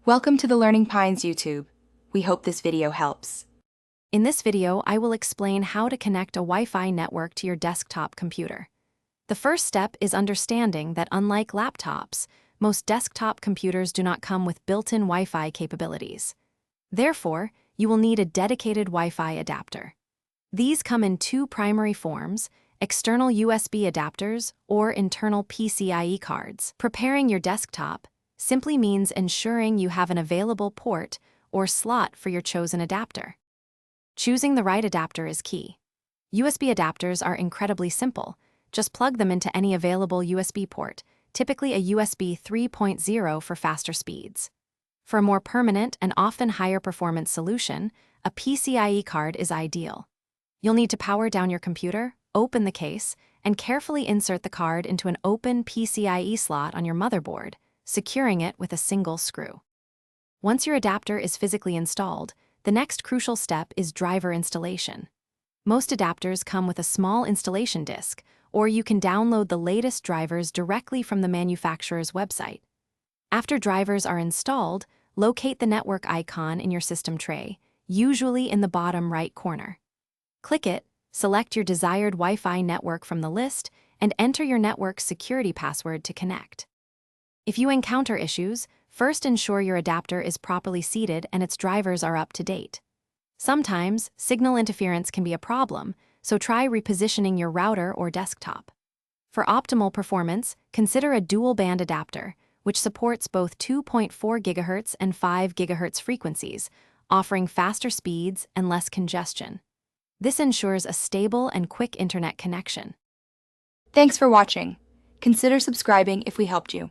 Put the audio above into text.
Welcome to the Learning Pines YouTube. We hope this video helps. In this video, I will explain how to connect a Wi-Fi network to your desktop computer. The first step is understanding that unlike laptops, most desktop computers do not come with built-in Wi-Fi capabilities. Therefore, you will need a dedicated Wi-Fi adapter. These come in two primary forms: external USB adapters or internal PCIe cards. Preparing your desktop simply means ensuring you have an available port or slot for your chosen adapter. Choosing the right adapter is key. USB adapters are incredibly simple. Just plug them into any available USB port, typically a USB 3.0 for faster speeds. For a more permanent and often higher performance solution, a PCIe card is ideal. You'll need to power down your computer, open the case, and carefully insert the card into an open PCIe slot on your motherboard, securing it with a single screw. Once your adapter is physically installed, the next crucial step is driver installation. Most adapters come with a small installation disk, or you can download the latest drivers directly from the manufacturer's website. After drivers are installed, locate the network icon in your system tray, usually in the bottom right corner. Click it, select your desired Wi-Fi network from the list, and enter your network's security password to connect. If you encounter issues, first ensure your adapter is properly seated and its drivers are up to date. Sometimes, signal interference can be a problem, so try repositioning your router or desktop. For optimal performance, consider a dual-band adapter, which supports both 2.4 GHz and 5 GHz frequencies, offering faster speeds and less congestion. This ensures a stable and quick internet connection. Thanks for watching. Consider subscribing if we helped you.